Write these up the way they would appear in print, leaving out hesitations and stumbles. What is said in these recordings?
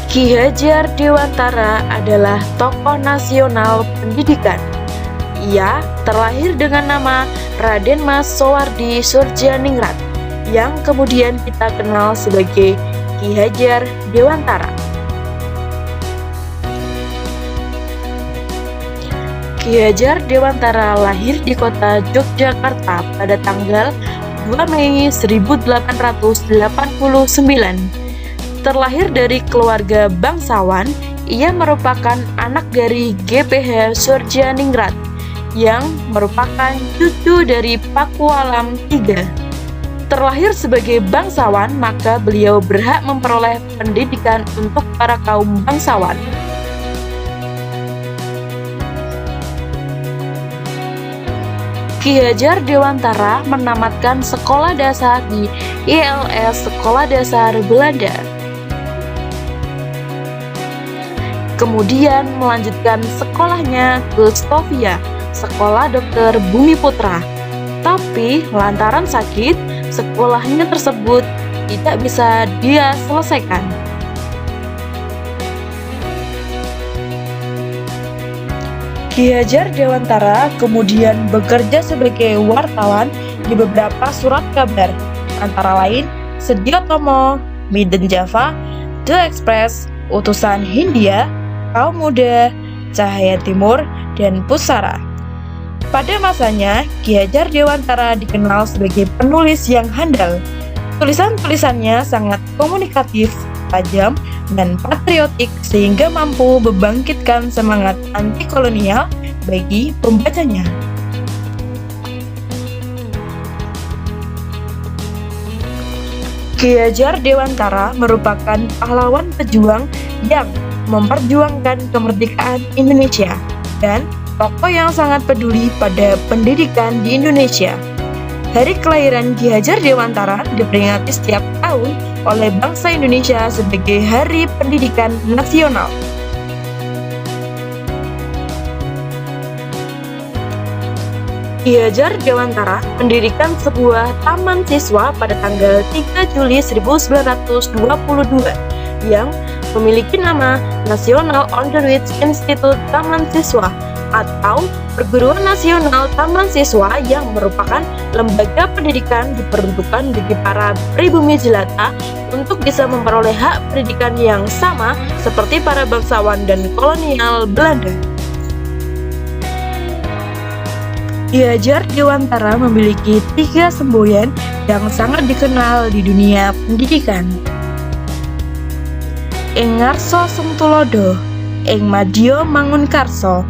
Ki Hajar Dewantara adalah tokoh nasional pendidikan. Ia terlahir dengan nama Raden Mas Soewardi Soedjaningrat, yang kemudian kita kenal sebagai Ki Hajar Dewantara. Ki Hajar Dewantara lahir di kota Yogyakarta pada tanggal 2 Mei 1889. Terlahir dari keluarga bangsawan, ia merupakan anak dari GPH Soedjaningrat yang merupakan cucu dari Pakualam III. Terlahir sebagai bangsawan, maka beliau berhak memperoleh pendidikan untuk para kaum bangsawan. Ki Hajar Dewantara menamatkan sekolah dasar di ILS Sekolah Dasar Belanda. Kemudian melanjutkan sekolahnya ke Sofia, Sekolah Dokter Bumiputra. Tapi lantaran sakit, sekolahnya tersebut tidak bisa dia selesaikan. Ki Hajar Dewantara kemudian bekerja sebagai wartawan di beberapa surat kabar, antara lain Sediotomo, Midden Java, The Express, Utusan Hindia, Kaum Muda, Cahaya Timur, dan Pusara. Pada masanya, Ki Hajar Dewantara dikenal sebagai penulis yang handal. Tulisan-tulisannya sangat komunikatif, tajam, dan patriotik sehingga mampu membangkitkan semangat anti-kolonial bagi pembacanya. Ki Hajar Dewantara merupakan pahlawan pejuang yang memperjuangkan kemerdekaan Indonesia dan tokoh yang sangat peduli pada pendidikan di Indonesia. Hari kelahiran Ki Hajar Dewantara diperingati setiap tahun oleh bangsa Indonesia sebagai Hari Pendidikan Nasional. Ki Hajar Dewantara mendirikan sebuah taman siswa pada tanggal 3 Juli 1922 yang memiliki nama National Underwich Institute Taman Siswa atau Perguruan Nasional Taman Siswa, yang merupakan lembaga pendidikan diperuntukkan bagi para pribumi jelata untuk bisa memperoleh hak pendidikan yang sama seperti para bangsawan dan kolonial Belanda. Ki Hajar Dewantara memiliki 3 semboyan yang sangat dikenal di dunia pendidikan. Ing ngarsa Sengtulodo, ing madya mangunkarsa,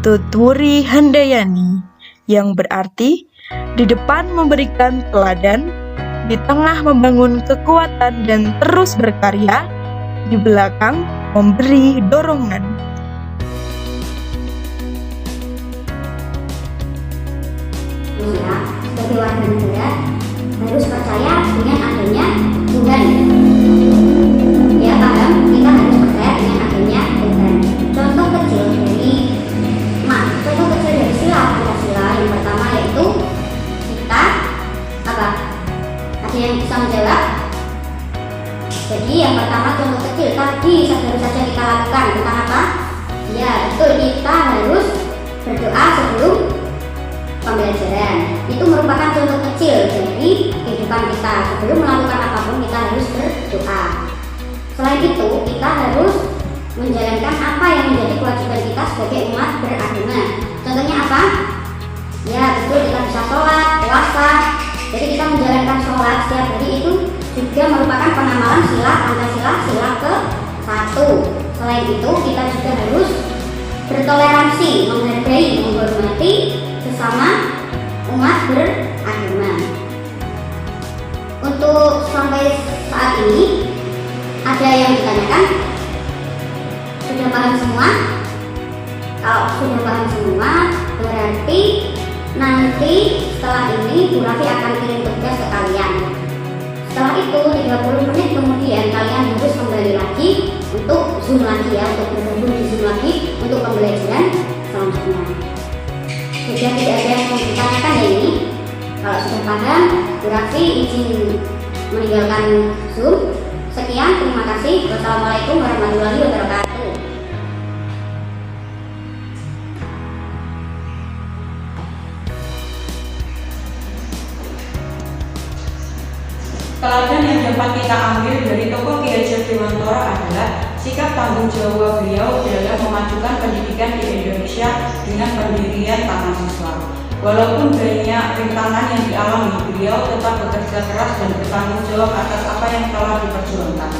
tutwuri handayani, yang berarti di depan memberikan teladan, di tengah membangun kekuatan dan terus berkarya, di belakang memberi dorongan. Sebagai warga negara harus percaya dengan adanya Tuhan. Ya paham, kita harus percaya dengan adanya Tuhan. Contoh kecil dari sila Pancasila yang pertama yaitu kita apa? Ada yang bisa menjawab? Jadi yang pertama contoh kecil tadi baru saja kita lakukan tentang apa? Ya betul, kita harus berdoa sebelum pembelajaran. Itu merupakan contoh kecil dari kehidupan kita. Sebelum melakukan apapun kita harus berdoa. Selain itu kita harus menjalankan apa yang menjadi kewajiban kita sebagai umat beragama. Contohnya apa? Ya betul, kita bisa sholat, puasa. Jadi kita menjalankan sholat setiap hari itu juga merupakan pengamalan sila Pancasila, sila ke-1. Selain itu kita juga harus bertoleransi, menghargai, menghormati sesama umat beragama. Untuk sampai saat ini ada yang ditanyakan? Sudah paham semua? Kalau sudah paham semua, berarti nanti setelah ini Bu Raffi akan kirim tugas ke kalian. Setelah itu 30 menit kemudian kalian harus kembali lagi untuk Zoom lagi ya, untuk bergabung di Zoom lagi untuk pembelajaran selanjutnya. Sudah tidak ada yang mau ditanyakan ya ini? Kalau sudah paham, Bu Raffi izin meninggalkan Zoom. Sekian, terima kasih. Wassalamualaikum warahmatullahi wabarakatuh. Teladan yang dapat kita ambil dari tokoh Ki Hajar Dewantara adalah sikap tanggung jawab beliau dalam memajukan pendidikan di Indonesia dengan pendirian Taman Siswa. Walaupun banyak rintangan yang dialami, beliau tetap bekerja keras dan bertanggung jawab atas apa yang telah diperjuangkan.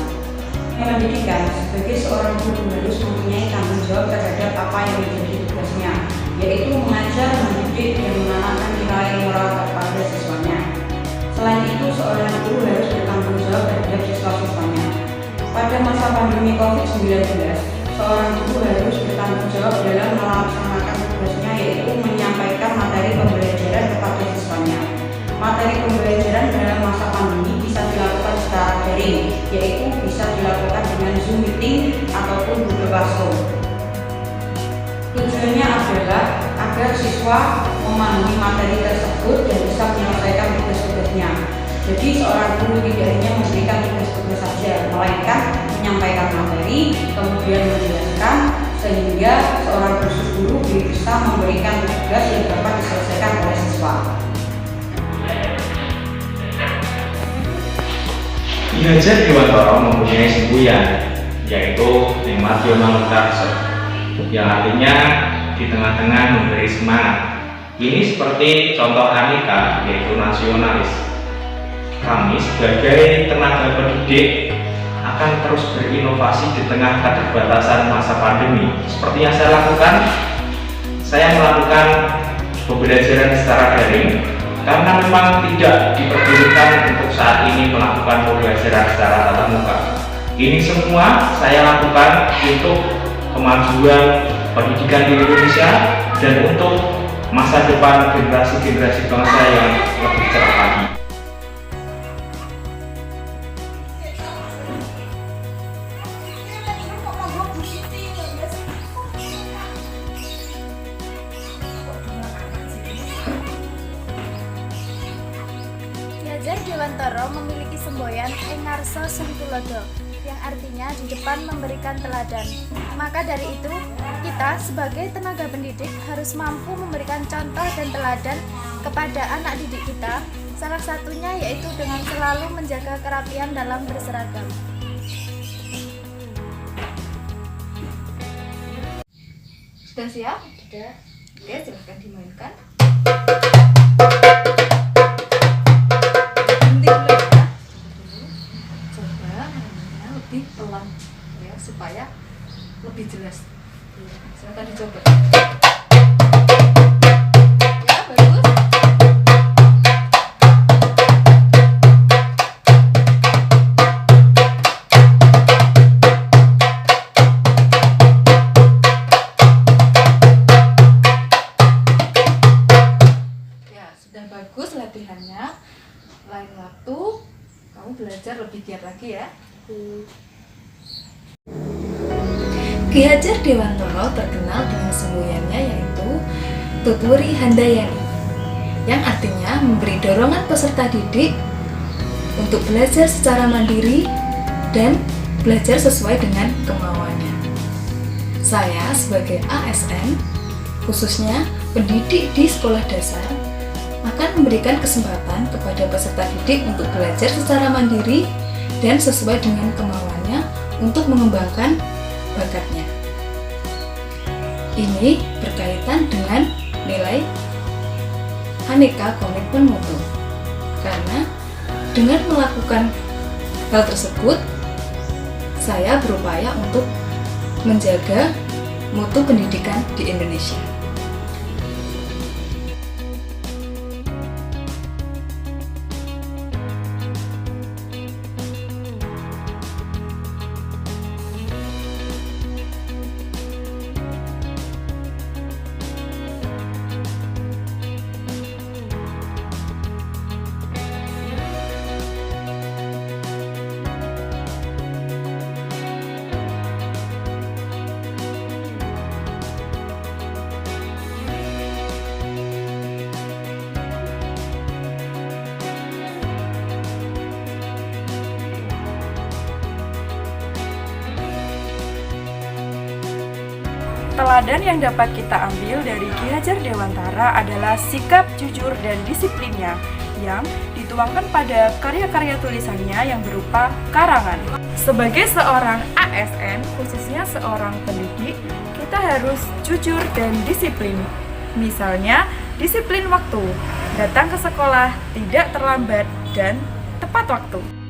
Pendidikan sebagai seorang guru harus mempunyai tanggung jawab terhadap apa yang menjadi tugasnya, yaitu mengajar, mendidik, dan menanamkan nilai moral kepada siswanya. Selain itu, seorang guru harus bertanggung jawab terhadap siswa-siswanya. Pada masa pandemi COVID-19, seorang guru harus bertanggung jawab dalam melaksanakan tugasnya, yaitu menyampaikan materi pembelajaran kepada siswanya. Materi pembelajaran dalam masa pandemi bisa dilakukan secara daring, yaitu bisa dilakukan dengan Zoom meeting ataupun Google Classroom. Tujuannya adalah agar siswa memahami materi tersebut dan bisa menyelesaikan tugas-tugasnya. Jadi seorang guru tidak hanya memberikan tugas-tugas saja, melainkan menyampaikan materi, kemudian menjelaskan, sehingga seorang guru bisa memberikan tugas yang dapat diselesaikan oleh siswa. Ki Hajar Dewantara mempunyai semboyan, yaitu Nikmatyo Mangunkarso, yang artinya di tengah-tengah memberi semangat. Ini seperti contoh Aneka, yaitu nasionalis. Kami sebagai tenaga pendidik akan terus berinovasi di tengah keterbatasan masa pandemi. Seperti yang saya lakukan, saya melakukan pembelajaran secara daring karena memang tidak diperbolehkan untuk saat ini melakukan pembelajaran secara tatap muka. Ini semua saya lakukan untuk kemajuan pendidikan di Indonesia dan untuk masa depan generasi-generasi bangsa yang lebih cerah lagi. Ki Hajar Dewantara memiliki semboyan Engarso Sengtulodo, yang artinya di depan memberikan teladan. Maka dari itu, kita sebagai tenaga pendidik harus mampu memberikan contoh dan teladan kepada anak didik kita, salah satunya yaitu dengan selalu menjaga kerapian dalam berseragam. Sudah siap? Sudah. Oke, silahkan dimainkan. Berhenti dulu ya. Coba mainnya lebih pelan ya, supaya lebih jelas. Silahkan dicoba. Ya, bagus. Sudah bagus latihannya. Lain waktu kamu belajar lebih giat lagi ya. Ki Hajar Dewantara terkenal dengan semboyannya yaitu Tuturi Handayani, yang artinya memberi dorongan peserta didik untuk belajar secara mandiri dan belajar sesuai dengan kemauannya. Saya sebagai ASN, khususnya pendidik di sekolah dasar, akan memberikan kesempatan kepada peserta didik untuk belajar secara mandiri dan sesuai dengan kemauannya untuk mengembangkan bakatnya. Ini berkaitan dengan nilai Aneka Komitmen Mutu, karena dengan melakukan hal tersebut saya berupaya untuk menjaga mutu pendidikan di Indonesia. Teladan yang dapat kita ambil dari Ki Hajar Dewantara adalah sikap jujur dan disiplinnya yang dituangkan pada karya-karya tulisannya yang berupa karangan. Sebagai seorang ASN, khususnya seorang pendidik, kita harus jujur dan disiplin. Misalnya, disiplin waktu, datang ke sekolah tidak terlambat dan tepat waktu.